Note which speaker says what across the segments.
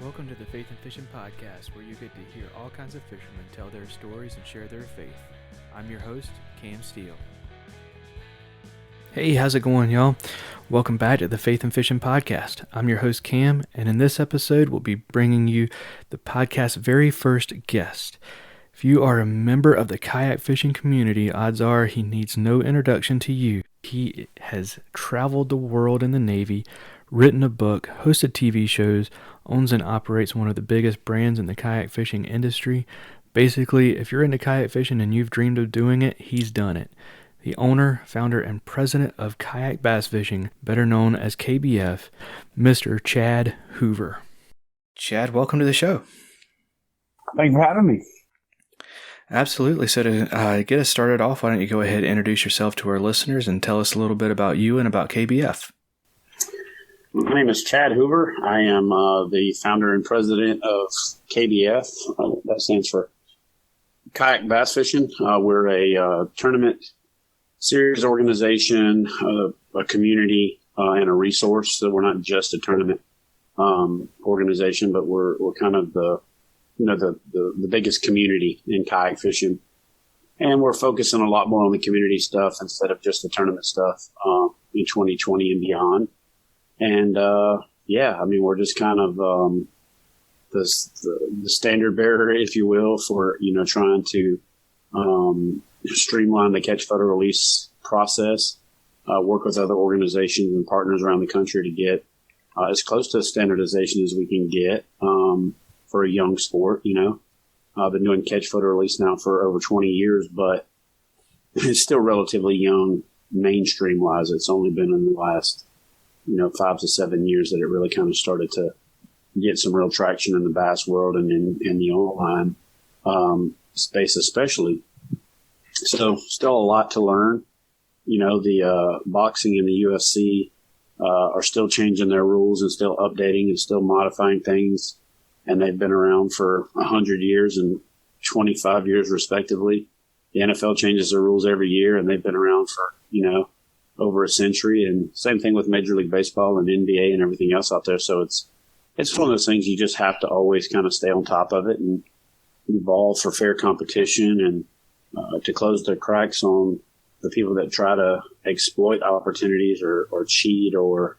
Speaker 1: Welcome to the Faith and Fishing Podcast, where you get to hear all kinds of fishermen tell their stories and share their faith. I'm your host, Cam Steele. Hey, how's it going, y'all? Welcome back to the Faith and Fishing Podcast. I'm your host, Cam, and in this episode, we'll be bringing you the podcast's very first guest. If you are a member of the kayak fishing community, odds are he needs no introduction to you. He has traveled the world in the Navy, written a book, hosted TV shows, owns and operates one of the biggest brands in the kayak fishing industry. Basically, if you're into kayak fishing and you've dreamed of doing it, he's done it. The owner, founder, and president of Kayak Bass Fishing, better known as KBF, Mr. Chad Hoover. Chad, welcome to the show.
Speaker 2: Thanks for having me.
Speaker 1: Absolutely. So to get us started off, why don't you go ahead and introduce yourself to our listeners and tell us a little bit about you and about KBF.
Speaker 2: My name is Chad Hoover. I am the founder and president of KBF. That stands for Kayak Bass Fishing. We're a tournament series organization, a community, and a resource. So we're not just a tournament organization, but we're kind of the biggest community in kayak fishing. And we're focusing a lot more on the community stuff instead of just the tournament stuff in 2020 and beyond. And, we're just kind of the standard bearer, if you will, for, trying to streamline the catch, photo, release process, work with other organizations and partners around the country to get as close to standardization as we can get for a young sport. I've been doing catch, photo, release now for over 20 years, but it's still relatively young mainstream-wise. It's only been in the last 5 to 7 years that it really kind of started to get some real traction in the bass world and in the online space especially. So still a lot to learn. The boxing and the UFC are still changing their rules and still updating and still modifying things. And they've been around for 100 years and 25 years respectively. The NFL changes their rules every year, and they've been around for, over a century, and same thing with Major League Baseball and NBA and everything else out there. So it's one of those things you just have to always kind of stay on top of it and evolve for fair competition and to close the cracks on the people that try to exploit opportunities or cheat or,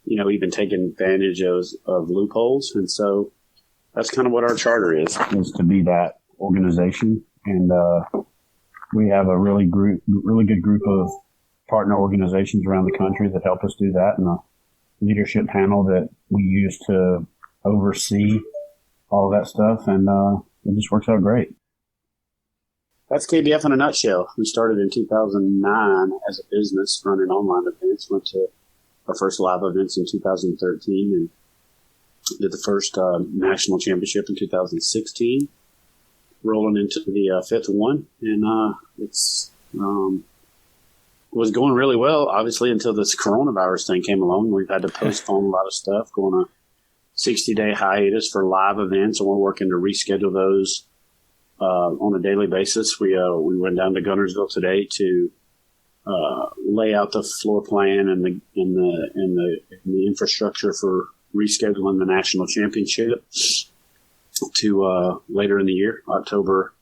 Speaker 2: even take advantage of loopholes. And so that's kind of what our charter is to be that organization. And we have a really good group of partner organizations around the country that help us do that, and a leadership panel that we use to oversee all of that stuff, and it just works out great. That's KBF in a nutshell. We started in 2009 as a business running online events, went to our first live events in 2013, and did the first national championship in 2016, rolling into the fifth one, and it's was going really well, obviously, until this coronavirus thing came along. We've had to postpone a lot of stuff, go on a 60-day hiatus for live events, and we're working to reschedule those on a daily basis. We went down to Guntersville today to lay out the floor plan and the infrastructure for rescheduling the national championship to later in the year, October,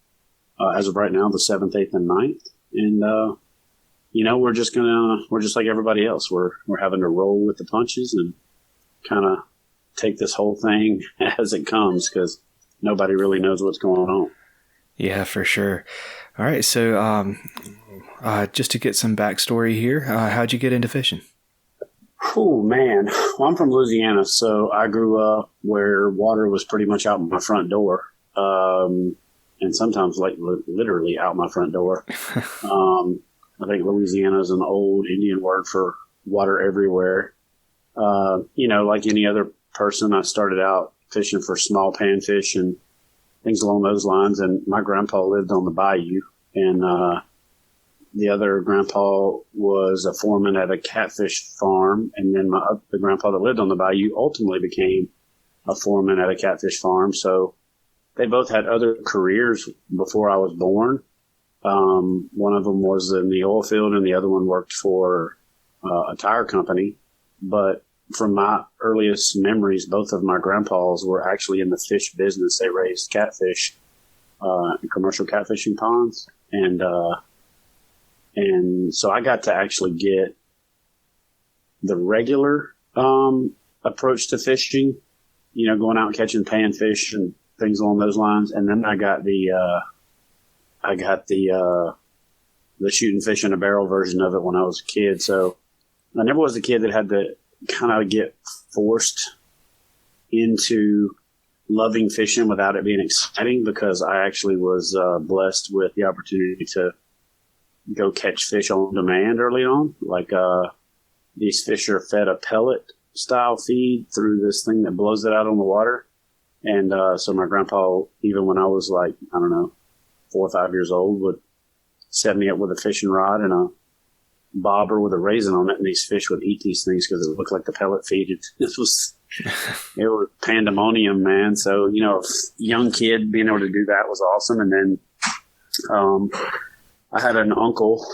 Speaker 2: as of right now, the 7th, 8th, and 9th. And we're just like everybody else. We're having to roll with the punches and kind of take this whole thing as it comes, because nobody really knows what's going on.
Speaker 1: Yeah, for sure. All right. So, just to get some backstory here, how'd you get into fishing?
Speaker 2: Oh, man. Well, I'm from Louisiana, so I grew up where water was pretty much out my front door. And sometimes like literally out my front door. I think Louisiana is an old Indian word for water everywhere. Like any other person, I started out fishing for small panfish and things along those lines. And my grandpa lived on the bayou, and the other grandpa was a foreman at a catfish farm. And then the grandpa that lived on the bayou ultimately became a foreman at a catfish farm. So they both had other careers before I was born. One of them was in the oil field, and the other one worked for a tire company. But from my earliest memories, both of my grandpas were actually in the fish business. They raised catfish, in commercial catfishing ponds. And so I got to actually get the regular, approach to fishing, going out and catching panfish and things along those lines. And then I got the shooting fish in a barrel version of it when I was a kid. So I never was a kid that had to kind of get forced into loving fishing without it being exciting, because I actually was blessed with the opportunity to go catch fish on demand early on. Like these fish are fed a pellet style feed through this thing that blows it out on the water. And so my grandpa, even when I was like, I don't know, 4 or 5 years old, would set me up with a fishing rod and a bobber with a raisin on it, and these fish would eat these things because it looked like the pellet feed. It was pandemonium, man. So, a young kid being able to do that was awesome. And then I had an uncle.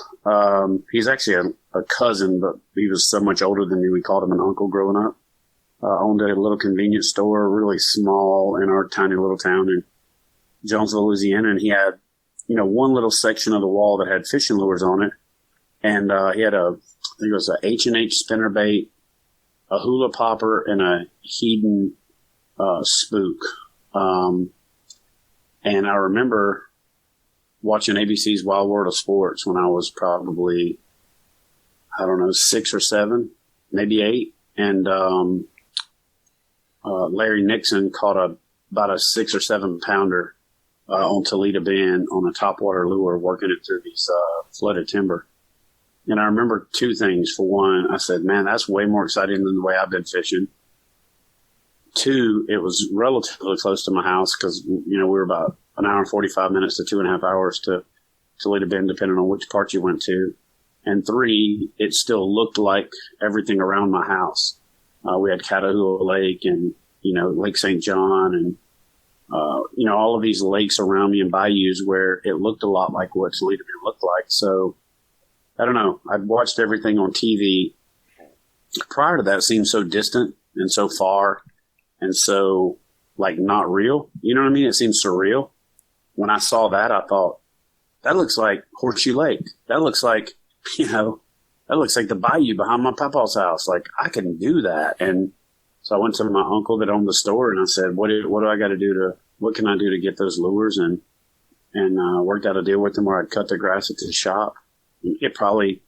Speaker 2: He's actually a cousin, but he was so much older than me, we called him an uncle growing up. Owned a little convenience store, really small, in our tiny little town in Jonesville, Louisiana. And he had, one little section of the wall that had fishing lures on it. And he had I think it was a H&H spinnerbait, a hula popper, and a Hedon spook. And I remember watching ABC's Wild World of Sports when I was probably, 6 or 7, maybe 8. And Larry Nixon caught about a 6 or 7 pounder on Toledo Bend on a topwater lure, working it through these flooded timber. And I remember 2 things. For one, I said, man, that's way more exciting than the way I've been fishing. 2, it was relatively close to my house because, we were about an hour and 45 minutes to 2.5 hours to Toledo Bend, depending on which part you went to. And 3, it still looked like everything around my house. We had Catahoula Lake and, Lake St. John and, all of these lakes around me and bayous where it looked a lot like what Toledo Bend looked like. So, I don't know. I'd watched everything on TV. Prior to that, it seemed so distant and so far and so, not real. You know what I mean? It seemed surreal. When I saw that, I thought, that looks like Horseshoe Lake. That looks like, that looks like the bayou behind my papa's house. Like, I can do that. And so I went to my uncle that owned the store and I said, what do I got to do what can I do to get those lures? And worked out a deal with him where I'd cut the grass at the shop. It probably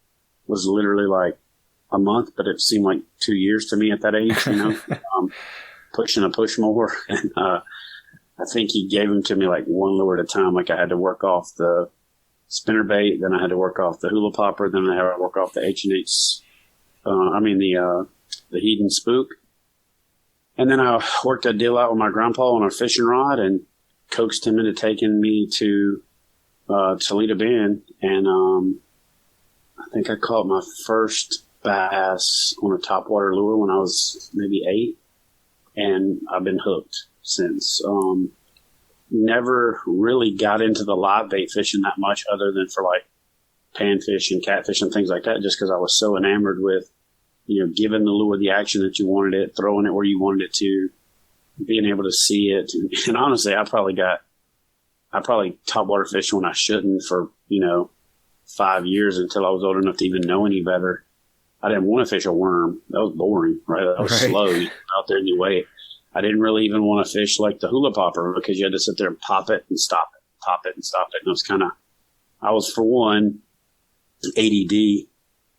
Speaker 2: was literally like a month, but it seemed like 2 years to me at that age, pushing a push mower. And I think he gave them to me like one lure at a time. Like I had to work off the spinnerbait, then I had to work off the hula popper, then I had to work off the H&H, the Hedon spook. And then I worked a deal out with my grandpa on a fishing rod and coaxed him into taking me to Toledo Bend. And I think I caught my first bass on a topwater lure when I was maybe 8. And I've been hooked since. Never really got into the live bait fishing that much other than for like panfish and catfish and things like that, just because I was so enamored with, giving the lure the action that you wanted it, throwing it where you wanted it to, being able to see it. And honestly, I probably topwater fished when I shouldn't for, 5 years until I was old enough to even know any better. I didn't want to fish a worm. That was boring, right? That was slow. You go out there and you wait. I didn't really even want to fish like the hula popper because you had to sit there and pop it and stop it, pop it and stop it. And it was I was, for one, ADD,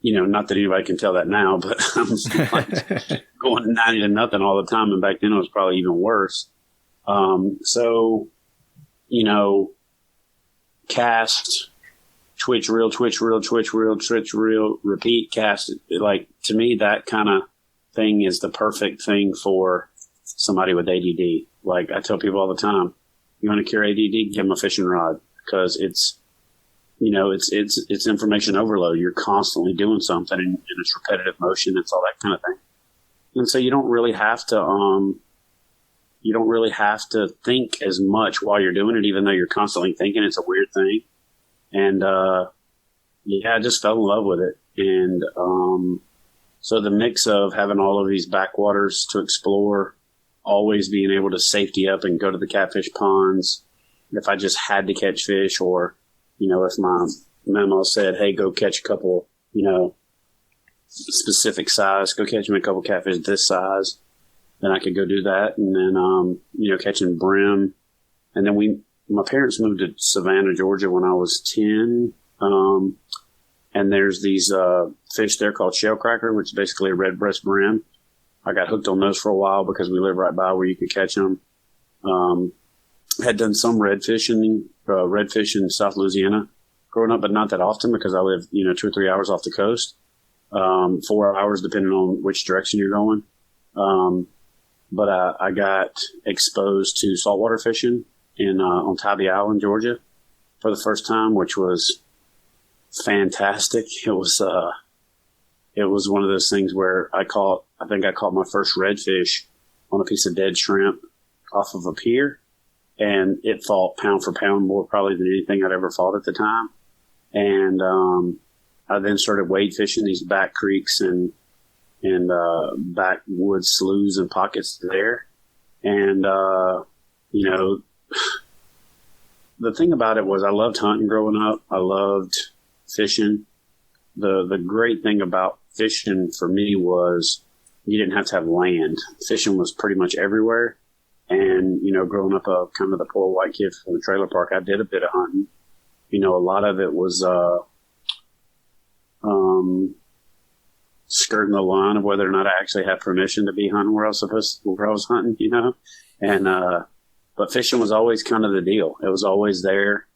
Speaker 2: not that anybody can tell that now, but I was like going 90 to nothing all the time. And back then it was probably even worse. Cast, twitch reel, twitch reel, twitch reel, twitch reel, repeat, cast. Like, to me, that kind of thing is the perfect thing for somebody with ADD. Like I tell people all the time, you want to cure ADD, give them a fishing rod, because it's information overload. You're constantly doing something and it's repetitive motion. It's all that kind of thing. And so you don't really have to think as much while you're doing it, even though you're constantly thinking. It's a weird thing. And, I just fell in love with it. And, So the mix of having all of these backwaters to explore, always being able to safety up and go to the catfish ponds, if I just had to catch fish, or, if my memo said, hey, go catch a couple, specific size, go catch me a couple catfish this size, then I could go do that. And then, catching brim. And then my parents moved to Savannah, Georgia when I was 10. And there's these fish there called shellcracker, which is basically a red breast brim. I got hooked on those for a while because we live right by where you could catch them. Had done some redfish in South Louisiana growing up, but not that often because I live, 2 or 3 hours off the coast. 4 hours depending on which direction you're going. But I got exposed to saltwater fishing on Tybee Island, Georgia, for the first time, which was fantastic. It was one of those things where I think I caught my first redfish on a piece of dead shrimp off of a pier, and it fought pound for pound more probably than anything I'd ever fought at the time. And I then started wade fishing these back creeks and backwoods sloughs and pockets there. And, the thing about it was I loved hunting growing up. I loved fishing. The great thing about fishing for me was you didn't have to have land. Fishing was pretty much everywhere. And, growing up kind of the poor white kid from the trailer park, I did a bit of hunting. A lot of it was skirting the line of whether or not I actually had permission to be hunting where I was hunting, And but fishing was always kind of the deal. It was always there.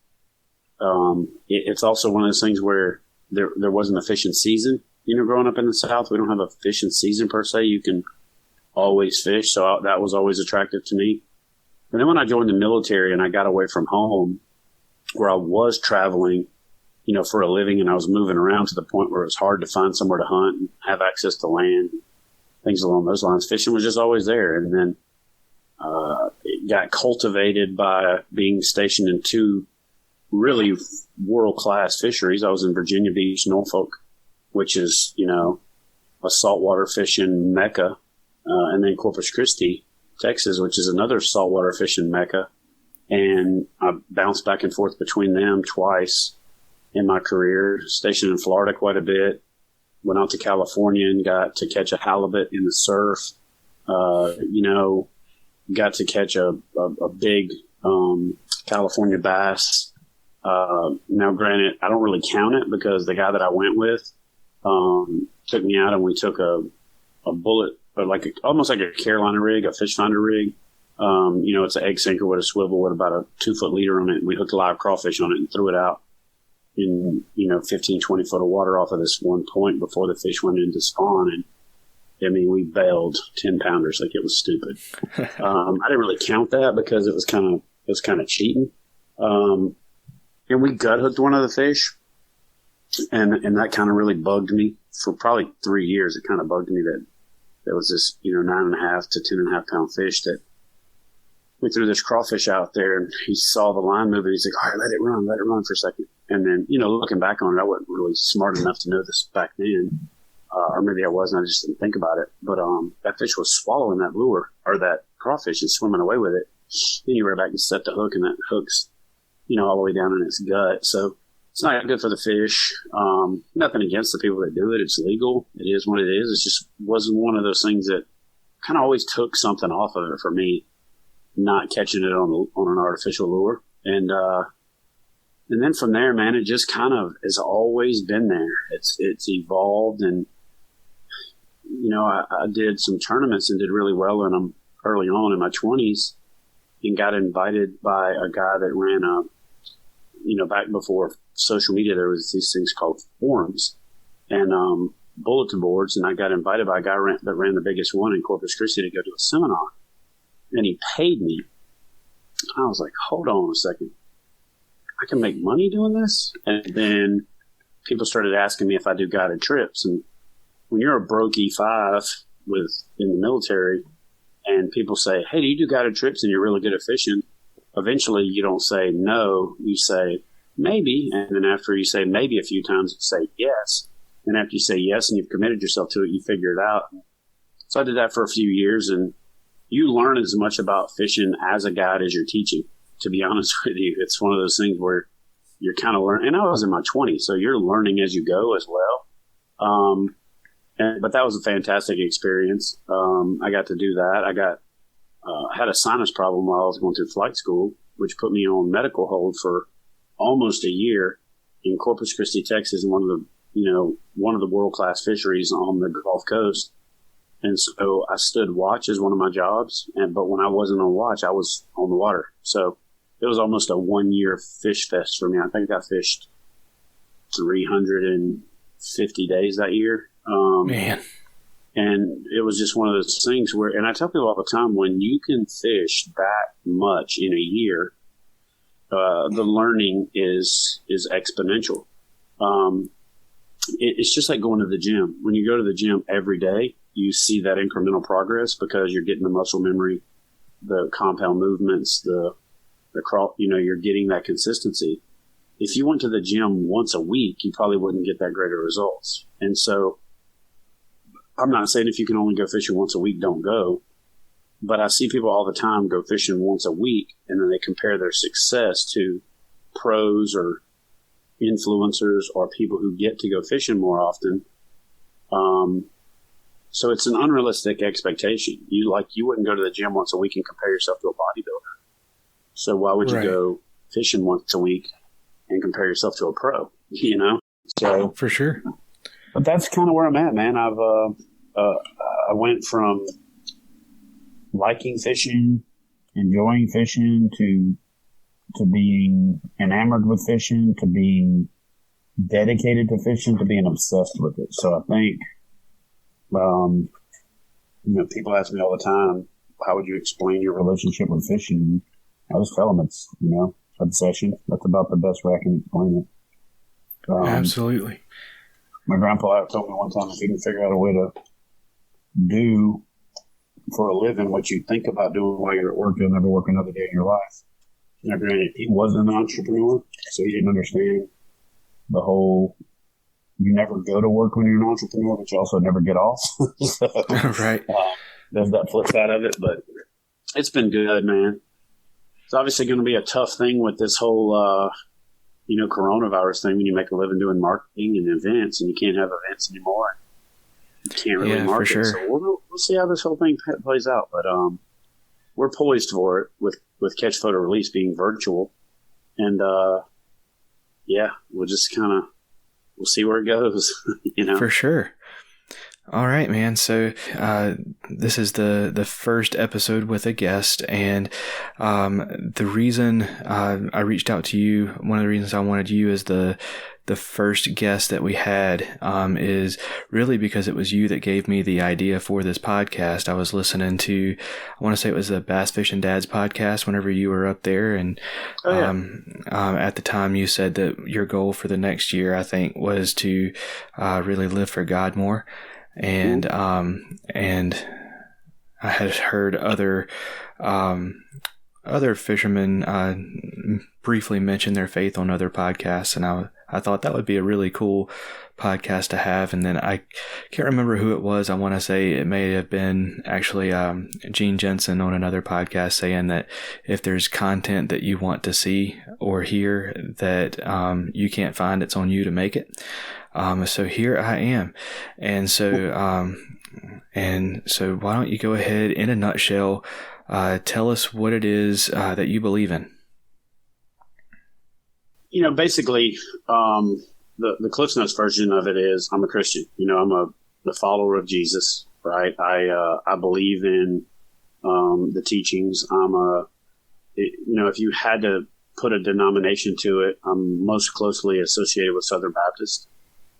Speaker 2: It's also one of those things where there wasn't a fishing season. Growing up in the South, we don't have a fishing season per se. You can always fish, so that was always attractive to me. And then when I joined the military and I got away from home, where I was traveling, for a living, and I was moving around to the point where it was hard to find somewhere to hunt and have access to land, things along those lines. Fishing was just always there. And then it got cultivated by being stationed in two really world-class fisheries. I was in Virginia Beach, Norfolk, which is, a saltwater fishing mecca, and then Corpus Christi, Texas, which is another saltwater fishing mecca. And I bounced back and forth between them twice in my career, stationed in Florida quite a bit, went out to California and got to catch a halibut in the surf, got to catch a big California bass. Now, granted, I don't really count it because the guy that I went with took me out and we took a bullet, or almost like a Carolina rig, a fish finder rig. It's an egg sinker with a swivel with about a 2-foot leader on it. And we hooked a live crawfish on it and threw it out in, 15, 20 foot of water off of this one point before the fish went into spawn. And we bailed 10 pounders like it was stupid. I didn't really count that because it was kind of cheating. And we gut hooked one of the fish, and that kind of really bugged me for probably 3 years. It kind of bugged me that there was this, 9.5 to 10.5 pound fish that we threw this crawfish out there, and he saw the line moving. He's like, all right, let it run for a second. And then, looking back on it, I wasn't really smart enough to know this back then. Or maybe I wasn't, I just didn't think about it. But that fish was swallowing that lure, or that crawfish, and swimming away with it. Then you rear back and set the hook, and that hook's, all the way down in its gut. So it's not good for the fish. Nothing against the people that do it. It's legal. It is what it is. It just wasn't one of those things that kind of always took something off of it for me, not catching it on an artificial lure. And then from there, man, it just kind of has always been there. It's evolved, and I did some tournaments and did really well in them early on in my 20s, and got invited by a guy that ran back before social media, there was these things called forums and bulletin boards, and I got invited by a guy that ran the biggest one in Corpus Christi to go to a seminar, and he paid me. I was like, hold on a second. I can make money doing this? And then people started asking me if I do guided trips. And when you're a broke E5 in the military, and people say, hey, do you do guided trips and you're really good at fishing? Eventually you don't say no, you say maybe. And then after you say maybe a few times, you say yes. And after you say yes and you've committed yourself to it, you figure it out. So I did that for a few years, and you learn as much about fishing as a guide as you're teaching, to be honest with you. It's one of those things where you're kind of learning. And I was in my 20s, so you're learning as you go as well. But that was a fantastic experience. I got to do that. I had a sinus problem while I was going through flight school, which put me on medical hold for almost a year in Corpus Christi, Texas, in one of the world-class fisheries on the Gulf Coast. And so I stood watch as one of my jobs. But when I wasn't on watch, I was on the water. So it was almost a 1-year fish fest for me. I think I fished 350 days that year.
Speaker 1: Man.
Speaker 2: And it was just one of those things where, and I tell people all the time, when you can fish that much in a year, the learning is exponential. It's just like going to the gym. When you go to the gym every day, you see that incremental progress because you're getting the muscle memory, the compound movements, the crawl, you're getting that consistency. If you went to the gym once a week, you probably wouldn't get that greater results. And so I'm not saying if you can only go fishing once a week, don't go. But I see people all the time go fishing once a week, and then they compare their success to pros or influencers or people who get to go fishing more often. So it's an unrealistic expectation. You wouldn't go to the gym once a week and compare yourself to a bodybuilder. So why would you go fishing once a week and compare yourself to a pro? So
Speaker 1: for sure.
Speaker 2: But that's kind of where I'm at, man. I went from liking fishing, enjoying fishing, to being enamored with fishing, to being dedicated to fishing, to being obsessed with it. So I think, people ask me all the time, how would you explain your relationship with fishing? I just tell them it's, obsession. That's about the best way I can explain it.
Speaker 1: Absolutely.
Speaker 2: My grandpa told me one time, if you can figure out a way to do for a living what you think about doing while you're at work, you'll never work another day in your life. Now, granted, he wasn't an entrepreneur, so he didn't understand the whole, you never go to work when you're an entrepreneur, but you also never get off. So,
Speaker 1: right.
Speaker 2: There's that flip side of it, but it's been good, man. It's obviously going to be a tough thing with this whole, coronavirus thing when you make a living doing marketing and events, and you can't have events anymore. You can't really market. For sure. So we'll see how this whole thing plays out. But we're poised for it with Catch Photo Release being virtual. And, we'll just we'll see where it goes,
Speaker 1: For sure. All right, man. So this is the first episode with a guest, and the reason I reached out to you, one of the reasons I wanted you as the first guest that we had is really because it was you that gave me the idea for this podcast. I was listening to, I want to say it was the Bass Fishing Dads podcast whenever you were up there, and at the time you said that your goal for the next year, I think, was to really live for God more. And I had heard other fishermen briefly mention their faith on other podcasts, and I thought that would be a really cool podcast to have. And then I can't remember who it was. I want to say it may have been actually Gene Jensen on another podcast saying that if there's content that you want to see or hear that you can't find, it's on you to make it. So here I am. And so why don't you go ahead, in a nutshell, tell us what it is that you believe in.
Speaker 2: Basically, the Cliff Notes version of it is I'm a Christian. I'm the follower of Jesus, right? I believe in the teachings. If you had to put a denomination to it, I'm most closely associated with Southern Baptist.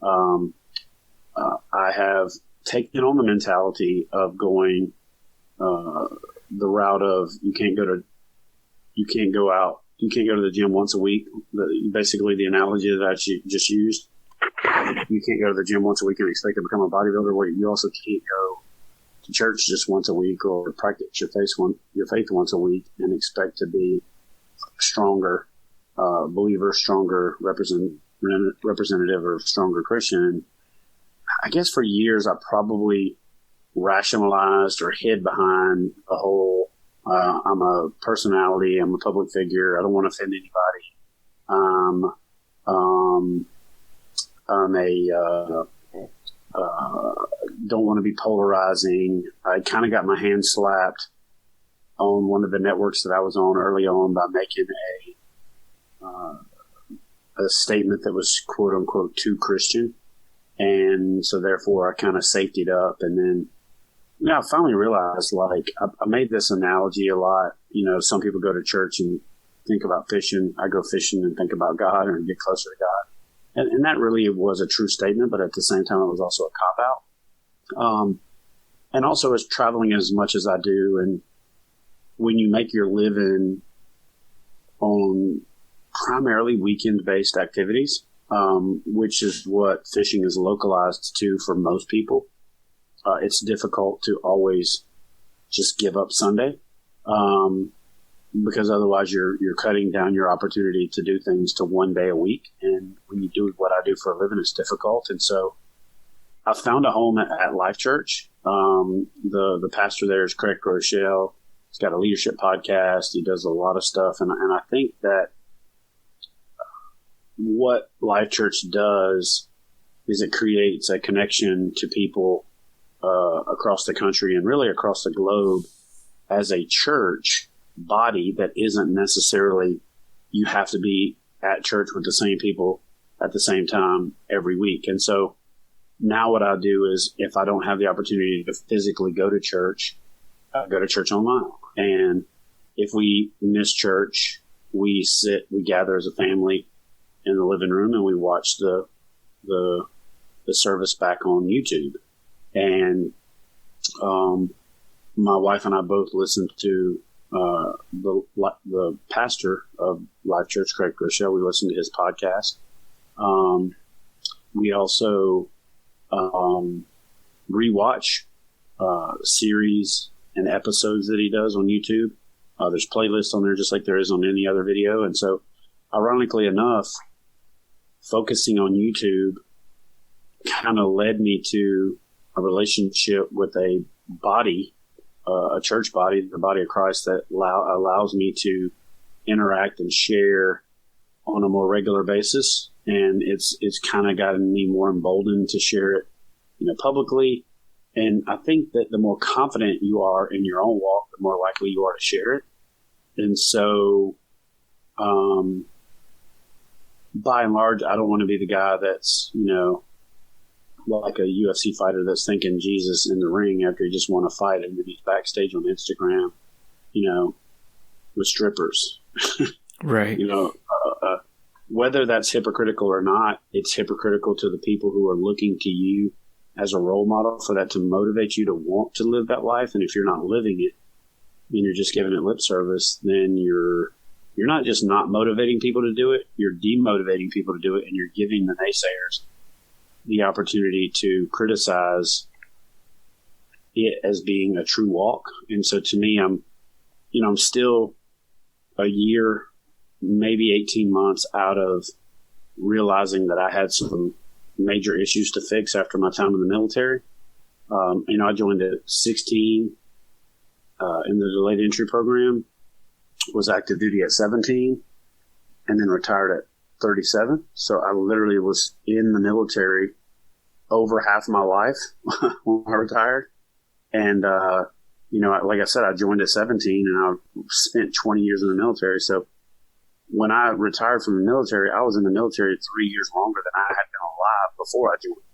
Speaker 2: I have taken on the mentality of going the route of you can't go to the gym once a week. Basically, the analogy that I just used, you can't go to the gym once a week and expect to become a bodybuilder. Where you also can't go to church just once a week or practice your faith once a week and expect to be stronger believer, stronger representative, or stronger Christian. I guess for years I probably rationalized or hid behind the whole, I'm a personality, I'm a public figure, I don't want to offend anybody. I'm don't want to be polarizing. I kind of got my hand slapped on one of the networks that I was on early on by making a statement that was quote unquote too Christian. And so therefore I kind of safetied up. And then, I finally realized, like, I made this analogy a lot. Some people go to church and think about fishing. I go fishing and think about God and get closer to God. And that really was a true statement, but at the same time, it was also a cop-out. And also as traveling as much as I do, and when you make your living on primarily weekend-based activities, which is what fishing is localized to for most people, it's difficult to always just give up Sunday, because otherwise you're cutting down your opportunity to do things to one day a week. And when you do what I do for a living, it's difficult. And so I found a home at Life Church. The pastor there is Kayak. He's got a leadership podcast. He does a lot of stuff. And I think that what Life Church does is it creates a connection to people across the country and really across the globe as a church body that isn't necessarily you have to be at church with the same people at the same time every week. And so now what I do is, if I don't have the opportunity to physically go to church, I go to church online. And if we miss church, we gather as a family in the living room and we watch the service back on YouTube. And my wife and I both listened to the pastor of Life Church, Craig Rochelle. We listened to his podcast. We also rewatch series and episodes that he does on YouTube. There's playlists on there just like there is on any other video. And so, ironically enough, focusing on YouTube kind of led me to a relationship with a body, a church body, the body of Christ, that allows me to interact and share on a more regular basis. And it's kind of gotten me more emboldened to share it, publicly. And I think that the more confident you are in your own walk, the more likely you are to share it. And so, by and large, I don't want to be the guy that's, like a UFC fighter that's thinking Jesus in the ring after he just won a fight, and then he's backstage on Instagram, with strippers.
Speaker 1: Right.
Speaker 2: Whether that's hypocritical or not, it's hypocritical to the people who are looking to you as a role model for that to motivate you to want to live that life. And if you're not living it and you're just giving it lip service, then you're not just not motivating people to do it, you're demotivating people to do it, and you're giving the naysayers the opportunity to criticize it as being a true walk. And so to me, I'm still a year, maybe 18 months out of realizing that I had some major issues to fix after my time in the military. I joined at 16 in the delayed entry program, was active duty at 17, and then retired at 37. So I literally was in the military over half my life when I retired. And, like I said, I joined at 17 and I spent 20 years in the military. So when I retired from the military, I was in the military 3 years longer than I had been alive before I joined,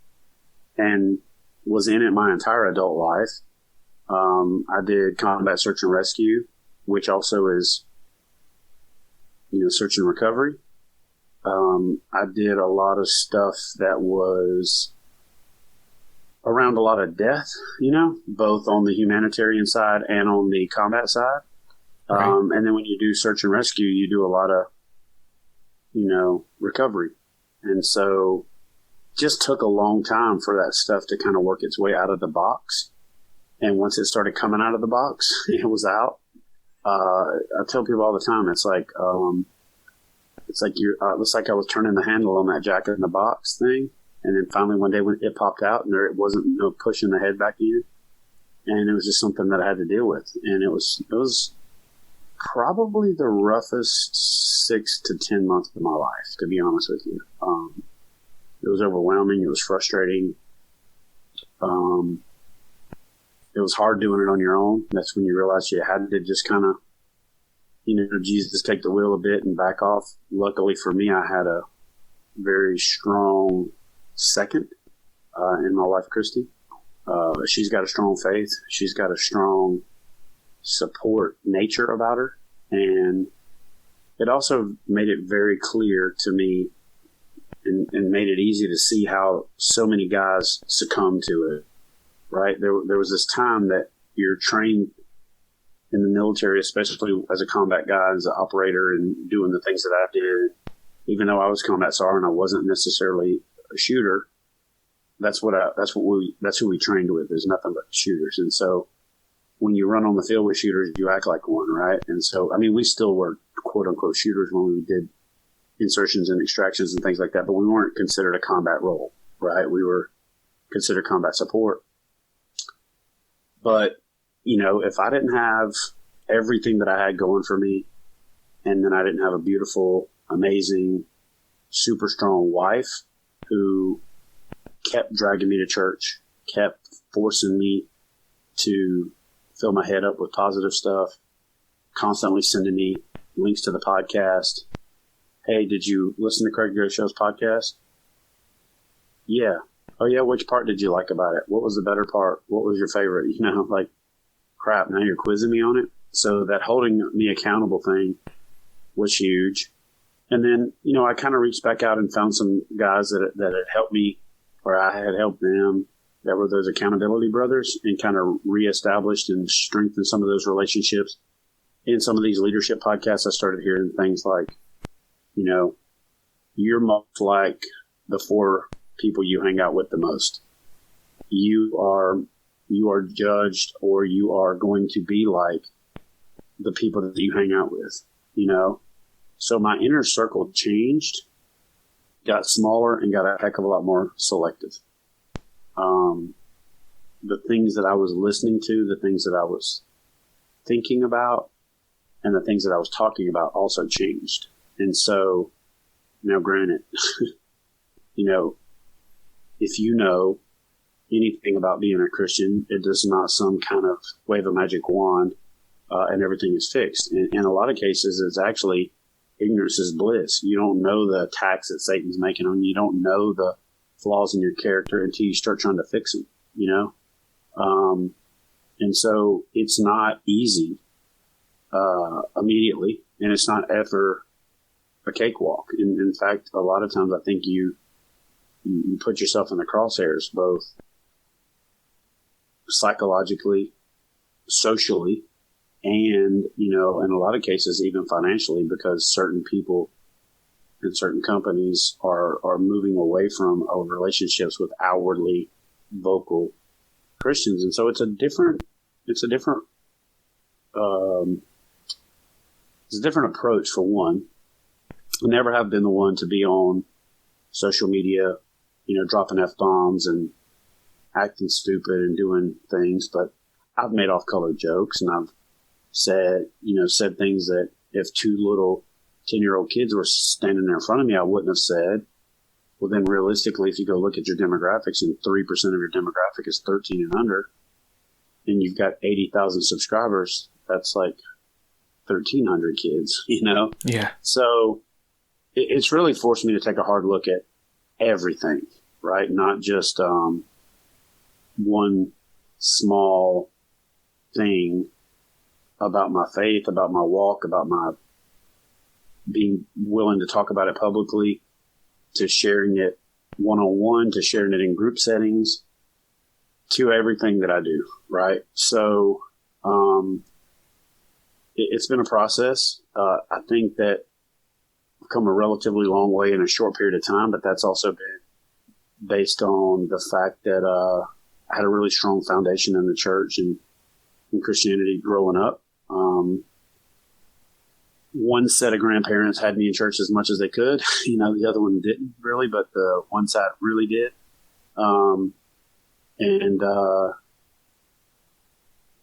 Speaker 2: and was in it my entire adult life. I did combat search and rescue, which also is, search and recovery. I did a lot of stuff that was around a lot of death, both on the humanitarian side and on the combat side. Right. And then when you do search and rescue, you do a lot of, recovery. And so just took a long time for that stuff to kind of work its way out of the box. And once it started coming out of the box, it was out. I tell people all the time, it's like I was turning the handle on that Jack in the Box thing. And then finally one day when it popped out and there it wasn't pushing the head back in, and it was just something that I had to deal with. And it was probably the roughest 6 to 10 months of my life, to be honest with you. It was overwhelming. It was frustrating. It was hard doing it on your own. That's when you realize you had to just kind of, Jesus, take the wheel a bit and back off. Luckily for me, I had a very strong second in my wife, Christy. She's got a strong faith. She's got a strong support nature about her. And it also made it very clear to me and made it easy to see how so many guys succumb to it, right? There was this time that you're trained in the military, especially as a combat guy, as an operator and doing the things that I did. Even though I was combat sergeant, I wasn't necessarily a shooter. That's who we trained with. There's nothing but shooters. And so when you run on the field with shooters, you act like one, right? And so, we still were quote unquote shooters when we did insertions and extractions and things like that, but we weren't considered a combat role, right? We were considered combat support. But, if I didn't have everything that I had going for me, and then I didn't have a beautiful, amazing, super strong wife who kept dragging me to church, kept forcing me to fill my head up with positive stuff, constantly sending me links to the podcast. Hey, did you listen to Craig Garrett Show's podcast? Yeah. Oh, yeah. Which part did you like about it? What was the better part? What was your favorite? Crap, now you're quizzing me on it. So that holding me accountable thing was huge. And then, I kind of reached back out and found some guys that had helped me, or I had helped them, that were those accountability brothers, and kind of reestablished and strengthened some of those relationships. In some of these leadership podcasts, I started hearing things like, you're most like the 4 people you hang out with the most. You are judged, or you are going to be like the people that you hang out with, So my inner circle changed, got smaller, and got a heck of a lot more selective. The things that I was listening to, the things that I was thinking about, and the things that I was talking about also changed. And so, now granted, if you know anything about being a Christian, it does not some kind of wave a magic wand and everything is fixed. In a lot of cases, it's actually ignorance is bliss. You don't know the attacks that Satan's making on you. You don't know the flaws in your character until you start trying to fix them, and so it's not easy immediately, and it's not ever a cakewalk. In fact, a lot of times I think you put yourself in the crosshairs, both psychologically, socially, and, in a lot of cases, even financially, because certain people and certain companies are moving away from relationships with outwardly vocal Christians. And so it's a different approach for one. I never have been the one to be on social media, dropping F-bombs and acting stupid and doing things, but I've made off-color jokes, and I've said things that if 2 little 10-year-old kids were standing there in front of me, I wouldn't have said. Well, then realistically, if you go look at your demographics and 3% of your demographic is 13 and under, and you've got 80,000 subscribers, that's like 1,300 kids,
Speaker 1: Yeah.
Speaker 2: So it's really forced me to take a hard look at everything, right? Not just one small thing about my faith, about my walk, about my being willing to talk about it publicly, to sharing it one-on-one, to sharing it in group settings, to everything that I do, right? So it's been a process. I think that I've come a relatively long way in a short period of time, but that's also been based on the fact that I had a really strong foundation in the church and in Christianity growing up. one set of grandparents had me in church as much as they could. The other one didn't really, but the one side really did.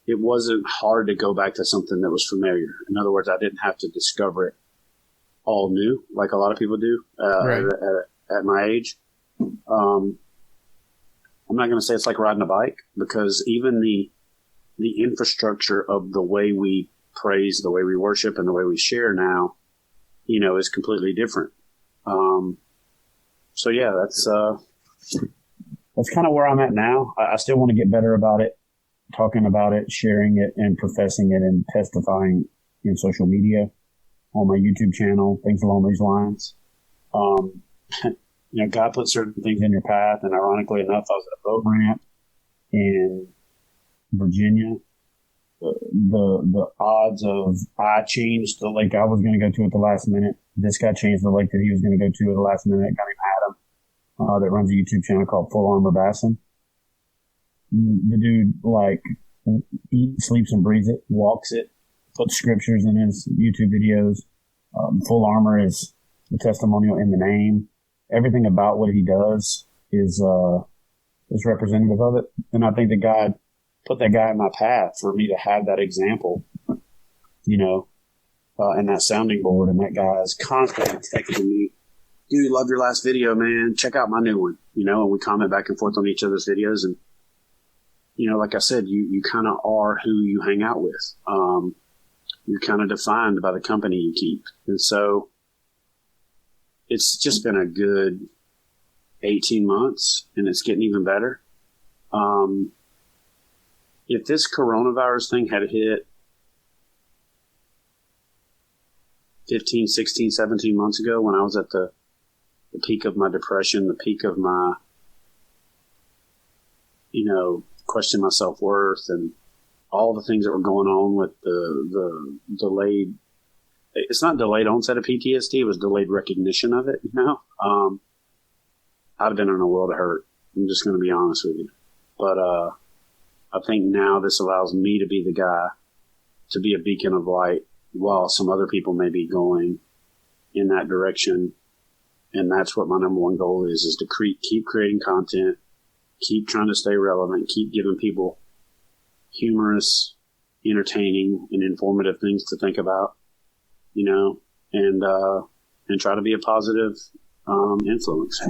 Speaker 2: It wasn't hard to go back to something that was familiar. In other words, I didn't have to discover it all new like a lot of people do
Speaker 1: Right.
Speaker 2: at my age. I'm not going to say it's like riding a bike, because even the infrastructure of the way we praise, the way we worship, and the way we share now, is completely different. So yeah, that's kind of where I'm at now. I still want to get better about it, talking about it, sharing it, and professing it, and testifying in social media, on my YouTube channel, things along these lines. God put certain things in your path, and ironically enough, I was at a boat ramp in Virginia. The odds of I changed the lake I was going to go to at the last minute. This guy changed the lake that he was going to go to at the last minute. A guy named Adam, that runs a YouTube channel called Full Armor Bassin. The dude eats, sleeps, and breathes it, walks it, puts scriptures in his YouTube videos. Full Armor is the testimonial in the name. Everything about what he does is representative of it. And I think that God put that guy in my path for me to have that example, and that sounding board. And that guy is constantly texting me, dude, love your last video, man. Check out my new one, and we comment back and forth on each other's videos. And, like I said, you kind of are who you hang out with. You're kind of defined by the company you keep. And so it's just been a good 18 months, and it's getting even better. If this coronavirus thing had hit 15, 16, 17 months ago, when I was at the peak of my depression, the peak of my, question my self-worth, and all the things that were going on with the delayed, it's not delayed onset of PTSD, it was delayed recognition of it, I'd have been in a world of hurt. I'm just going to be honest with you. But I think now this allows me to be the guy, to be a beacon of light, while some other people may be going in that direction. And that's what my number one goal is to keep creating content, keep trying to stay relevant, keep giving people humorous, entertaining, and informative things to think about, and try to be a positive influence.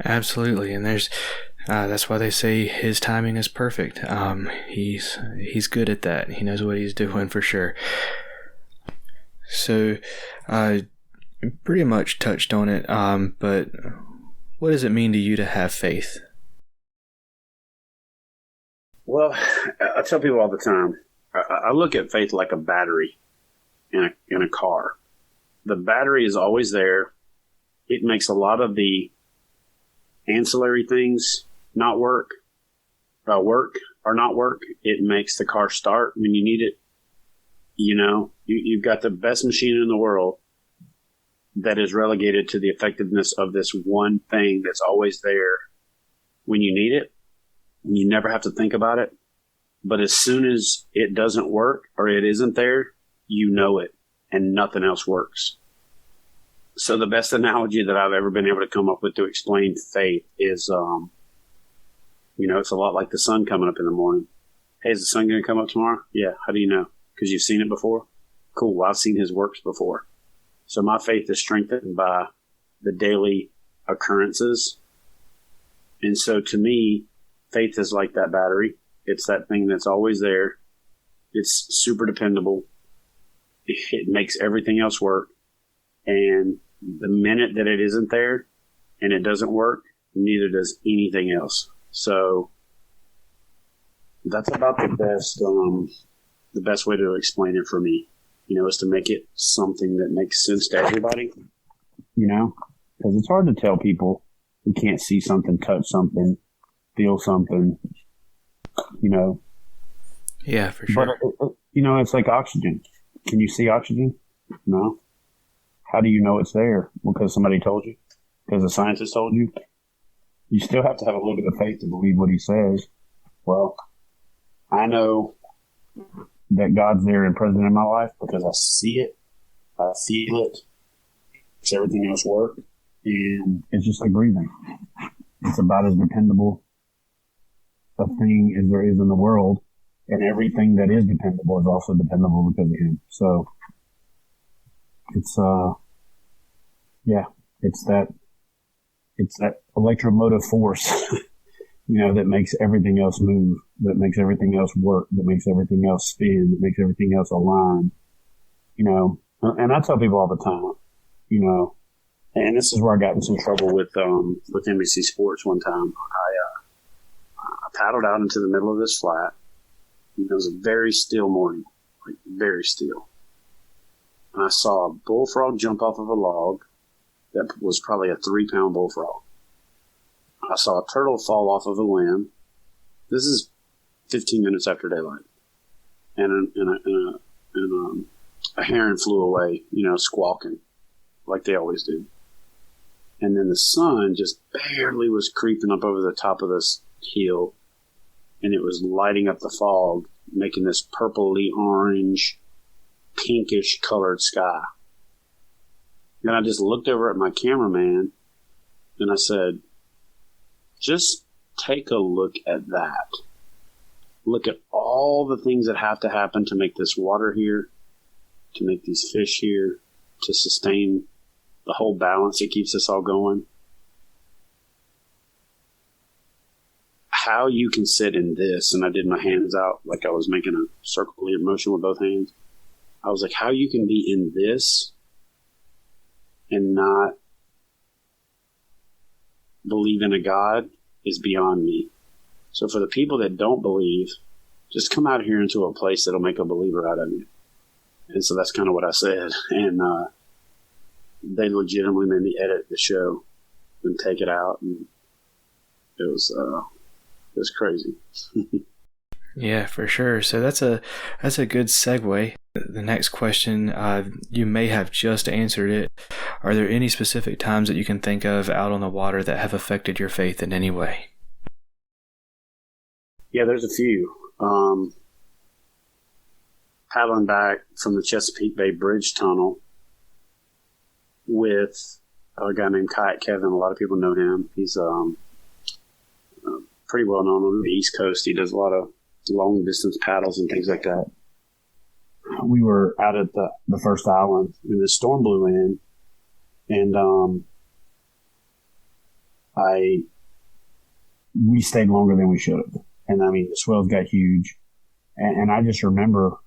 Speaker 1: Absolutely. And there's that's why they say his timing is perfect. He's good at that. He knows what he's doing for sure. So pretty much touched on it, but what does it mean to you to have faith?
Speaker 2: Well, I tell people all the time, I look at faith like a battery in a car. The battery is always there. It makes a lot of the ancillary things not work or not work. It makes the car start when you need it. You've got the best machine in the world that is relegated to the effectiveness of this one thing that's always there when you need it. And you never have to think about it. But as soon as it doesn't work or it isn't there, you know it, and nothing else works. So the best analogy that I've ever been able to come up with to explain faith is, it's a lot like the sun coming up in the morning. Hey, is the sun going to come up tomorrow? Yeah. How do you know? Because you've seen it before? Cool. Well, I've seen his works before. So my faith is strengthened by the daily occurrences. And so to me, faith is like that battery. It's that thing that's always there. It's super dependable. It makes everything else work. And the minute that it isn't there and it doesn't work, neither does anything else. So that's about the best way to explain it for me, is to make it something that makes sense to everybody, because it's hard to tell people who can't see something, touch something, feel something,
Speaker 1: Yeah, for sure.
Speaker 2: But, it's like oxygen. Can you see oxygen? No. How do you know it's there? Because somebody told you? Because a scientist told you? You still have to have a little bit of faith to believe what he says. Well, I know that God's there and present in my life because I see it I feel it. Makes everything else work. And it's just like breathing. It's about as dependable a thing as there is in the world. And everything that is dependable is also dependable because of him. So it's, it's that electromotive force, that makes everything else move, that makes everything else work, that makes everything else spin, that makes everything else align, and I tell people all the time, and this is where I got in some trouble with NBC Sports one time. I paddled out into the middle of this flat. It was a very still morning, like very still. And I saw a bullfrog jump off of a log that was probably a 3-pound bullfrog. I saw a turtle fall off of a limb. This is 15 minutes after daylight. And a heron flew away, squawking like they always do. And then the sun just barely was creeping up over the top of this hill, and it was lighting up the fog, making this purpley orange, pinkish colored sky. And I just looked over at my cameraman and I said, just take a look at that. Look at all the things that have to happen to make this water here, to make these fish here, to sustain the whole balance that keeps us all going. How you can sit in this, and I did my hands out like I was making a circular motion with both hands. I was like, how you can be in this and not believe in a God is beyond me. So for the people that don't believe, just come out here into a place that'll make a believer out of you. And so that's kind of what I said. And they legitimately made me edit the show and take it out. And it was crazy.
Speaker 1: Yeah, for sure. So that's a good segue. The next question, you may have just answered it. Are there any specific times that you can think of out on the water that have affected your faith in any way?
Speaker 2: Yeah, there's a few. Paddling back from the Chesapeake Bay Bridge Tunnel with a guy named Kayak Kevin. A lot of people know him. He's pretty well known on the East Coast. He does a lot of long distance paddles and things like that. We were out at the first island and the storm blew in, and we stayed longer than we should have. And I mean, the swells got huge, and I just remember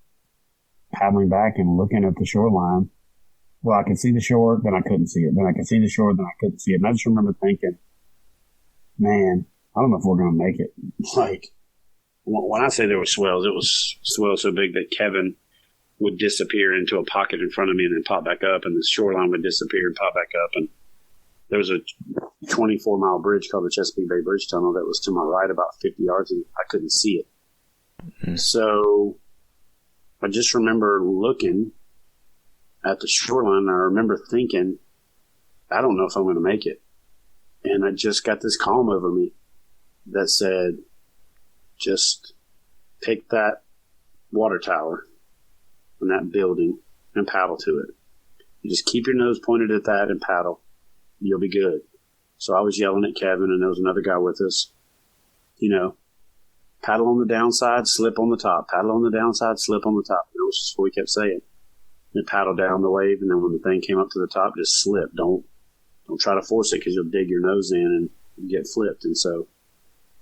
Speaker 2: paddling back and looking at the shoreline. Well, I could see the shore, then I couldn't see it. Then I could see the shore, then I couldn't see it. And I just remember thinking, man, I don't know if we're going to make it. Like, when I say there were swells, it was swells so big that Kevin would disappear into a pocket in front of me and then pop back up, and the shoreline would disappear and pop back up. And there was a 24-mile bridge called the Chesapeake Bay Bridge Tunnel that was to my right about 50 yards, and I couldn't see it. Mm-hmm. So I just remember looking at the shoreline, and I remember thinking, I don't know if I'm going to make it. And I just got this calm over me that said, just pick that water tower and that building and paddle to it. You just keep your nose pointed at that and paddle. You'll be good. So I was yelling at Kevin, and there was another guy with us. Paddle on the downside, slip on the top. Paddle on the downside, slip on the top. It was just what we kept saying. And paddle down the wave, and then when the thing came up to the top, just slip. Don't try to force it, because you'll dig your nose in and get flipped. And so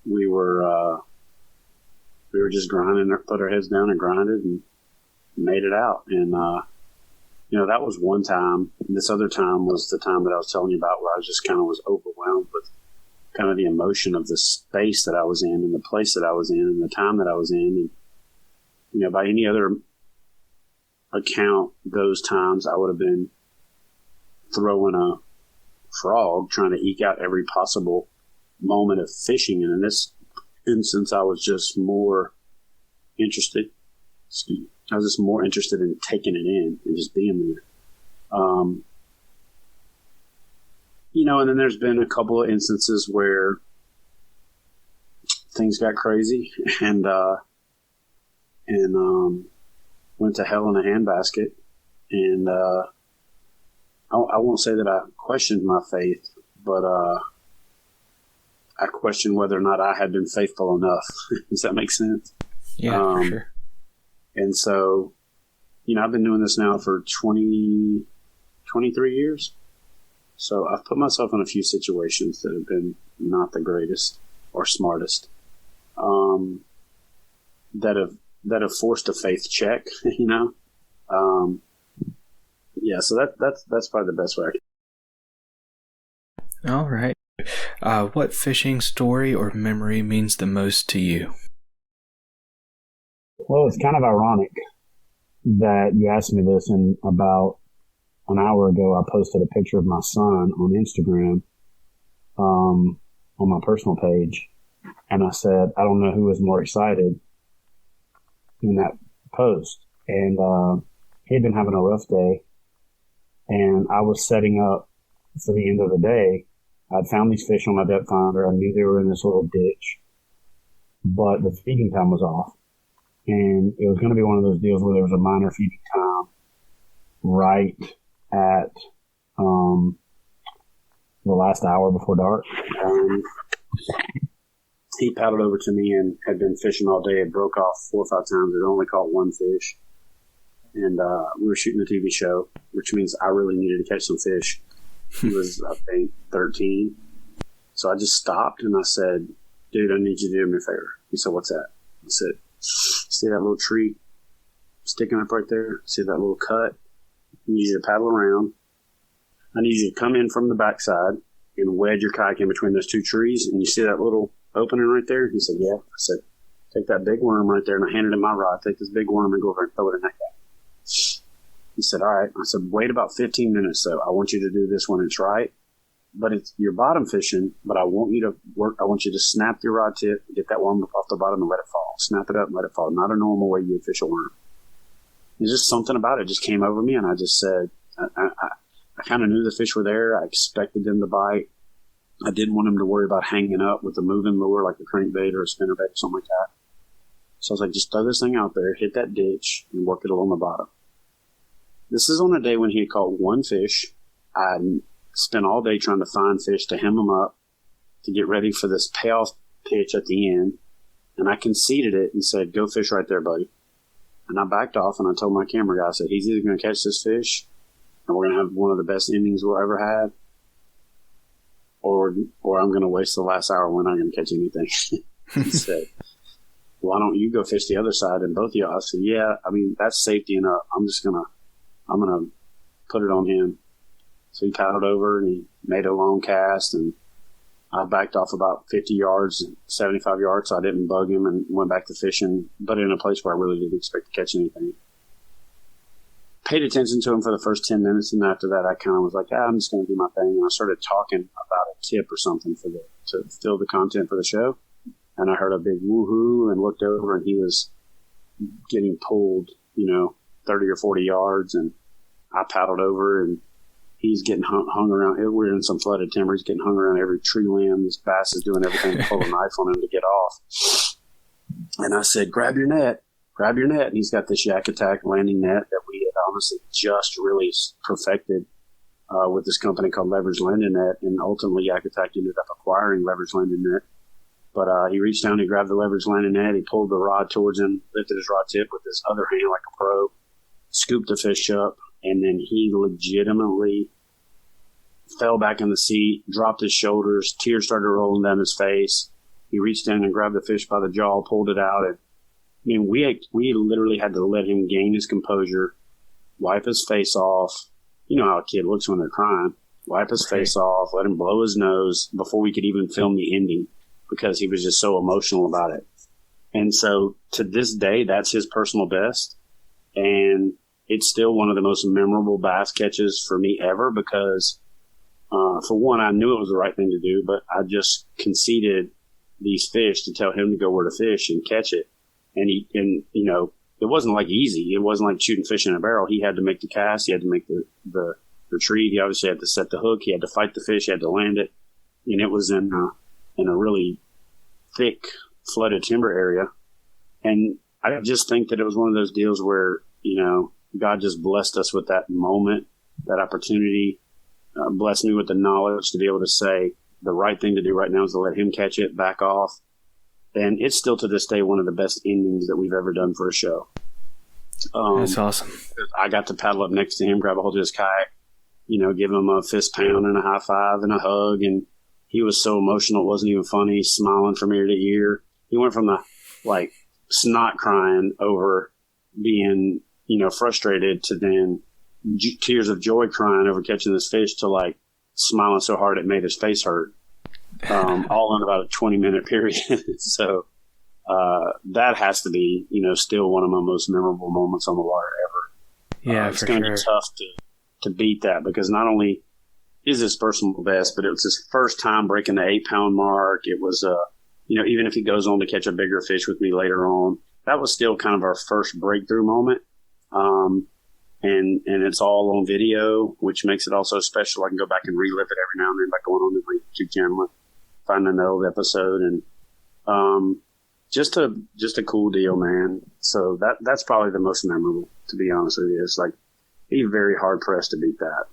Speaker 2: we were just grinding, put our heads down and grinded and made it out. And that was one time. And this other time was the time that I was telling you about, where I just kind of was overwhelmed with kind of the emotion of the space that I was in and the place that I was in and the time that I was in. And, by any other account, those times I would have been throwing a frog, trying to eke out every possible moment of fishing. And in this instance, I was just more interested. I was just more interested in taking it in and just being there. And then there's been a couple of instances where things got crazy and went to hell in a handbasket. And I won't say that I questioned my faith, but I questioned whether or not I had been faithful enough. Does that make sense?
Speaker 1: Yeah, for sure.
Speaker 2: And so, I've been doing this now for 23 years. So I've put myself in a few situations that have been not the greatest or smartest, that have forced a faith check, Yeah, so that's probably the best way.
Speaker 1: All right. What fishing story or memory means the most to you?
Speaker 2: Well, it's kind of ironic that you asked me this, and about an hour ago, I posted a picture of my son on Instagram, on my personal page, and I said, I don't know who was more excited in that post. And he had been having a rough day, and I was setting up for the end of the day. I'd found these fish on my depth finder. I knew they were in this little ditch, but the feeding time was off. And it was going to be one of those deals where there was a minor feeding time right at the last hour before dark. He paddled over to me and had been fishing all day. It broke off 4 or 5 times. It only caught one fish. And we were shooting a TV show, which means I really needed to catch some fish. He was, I think, 13. So I just stopped and I said, dude, I need you to do me a favor. He said, what's that? I said, see that little tree sticking up right there? See that little cut? I need you to paddle around. I need you to come in from the backside and wedge your kayak in between those 2 trees. And you see that little opening right there? He said, yeah. I said, take that big worm right there. And I handed him my rod. Take this big worm and go over and throw it in that guy. He said, all right. I said, wait about 15 minutes, though. I want you to do this when it's right. But you're bottom fishing, but I want you to work. I want you to snap your rod tip, get that worm up off the bottom and let it fall. Snap it up and let it fall. Not a normal way you would fish a worm. There's just something about it just came over me, and I just said, I kind of knew the fish were there. I expected them to bite. I didn't want them to worry about hanging up with a moving lure like a crankbait or a spinnerbait or something like that. So I was like, just throw this thing out there, hit that ditch, and work it along the bottom. This is on a day when he had caught one fish. I spent all day trying to find fish to hem them up to get ready for this payoff pitch at the end. And I conceded it and said, go fish right there, buddy. And I backed off and I told my camera guy, I said, he's either going to catch this fish and we're going to have one of the best endings we'll ever have, or I'm going to waste the last hour. We're not going to catch anything. He said, why don't you go fish the other side? And both of y'all, I said, yeah, I mean, that's safety enough. I'm going to put it on him. So he paddled over and he made a long cast, and I backed off about 50 yards, 75 yards, so I didn't bug him and went back to fishing, but in a place where I really didn't expect to catch anything. Paid attention to him for the first 10 minutes, and after that I kind of was like, I'm just going to do my thing. And I started talking about a tip or something to fill the content for the show. And I heard a big woohoo and looked over, and he was getting pulled, 30 or 40 yards, and I paddled over, and he's getting hung around. We're in some flooded timber. He's getting hung around every tree limb. This bass is doing everything to pull a knife on him to get off. And I said, grab your net. And he's got this Yak Attack landing net that we had honestly just really perfected with this company called Leverage Landing Net. And ultimately, Yak Attack ended up acquiring Leverage Landing Net. But he reached down, he grabbed the Leverage Landing Net, he pulled the rod towards him, lifted his rod tip with his other hand like a pro, scooped the fish up, and then he legitimately fell back in the seat, dropped his shoulders, tears started rolling down his face. He reached in and grabbed the fish by the jaw, pulled it out. And, we literally had to let him gain his composure, wipe his face off. You know how a kid looks when they're crying. Wipe his face off, let him blow his nose before we could even film the ending, because he was just so emotional about it. And so to this day, that's his personal best. And it's still one of the most memorable bass catches for me ever, because for one, I knew it was the right thing to do, but I just conceded these fish to tell him to go where to fish and catch it. And it wasn't like easy. It wasn't like shooting fish in a barrel. He had to make the cast. He had to make the retrieve. He obviously had to set the hook. He had to fight the fish. He had to land it. And it was in a really thick flooded timber area. And I just think that it was one of those deals where, God just blessed us with that moment that opportunity, blessed me with the knowledge to be able to say the right thing to do right now is to let him catch it, back off. And it's still to this day one of the best endings that we've ever done for a show.
Speaker 1: That's awesome.
Speaker 2: I got to paddle up next to him, grab a hold of his kayak, give him a fist pound and a high five and a hug. And he was so emotional. It wasn't even funny, smiling from ear to ear. He went from the snot crying over being, frustrated to then tears of joy crying over catching this fish to smiling so hard it made his face hurt. All in about a 20-minute period. So that has to be, still one of my most memorable moments on the water ever.
Speaker 1: Yeah,
Speaker 2: it's going to be tough to beat that, because not only is his personal best, but it was his first time breaking the 8-pound mark. It was, even if he goes on to catch a bigger fish with me later on, that was still kind of our first breakthrough moment. And it's all on video, which makes it also special. I can go back and relive it every now and then by going on to my YouTube channel and finding an old episode. And just a cool deal, man. So that's probably the most memorable, to be honest with you. It's be very hard pressed to beat that.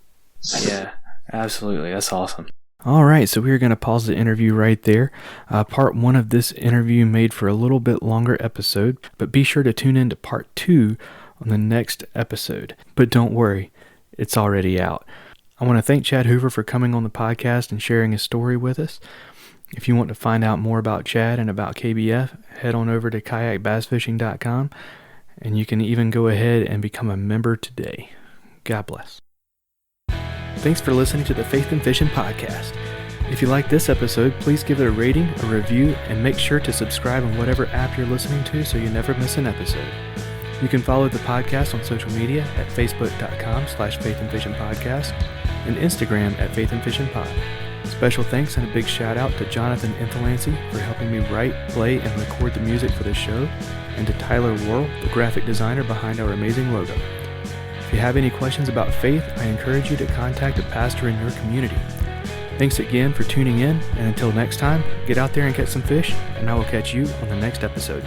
Speaker 1: Yeah, absolutely. That's awesome. All right, so we're going to pause the interview right there. Part 1 of this interview made for a little bit longer episode, but be sure to tune in to part 2 on the next episode. But don't worry, it's already out. I want to thank Chad Hoover for coming on the podcast and sharing his story with us. If you want to find out more about Chad and about KBF, head on over to kayakbassfishing.com, and you can even go ahead and become a member today. God bless. Thanks for listening to the Faith in Fishing podcast. If you like this episode, please give it a rating, a review, and make sure to subscribe on whatever app you're listening to so you never miss an episode. You can follow the podcast on social media at facebook.com/faithinfishingpodcast and Instagram at faithinfishingpod. Special thanks and a big shout out to Jonathan Inthelancy for helping me write, play, and record the music for this show, and to Tyler Worrell, the graphic designer behind our amazing logo. If you have any questions about faith, I encourage you to contact a pastor in your community. Thanks again for tuning in, and until next time, get out there and catch some fish, and I will catch you on the next episode.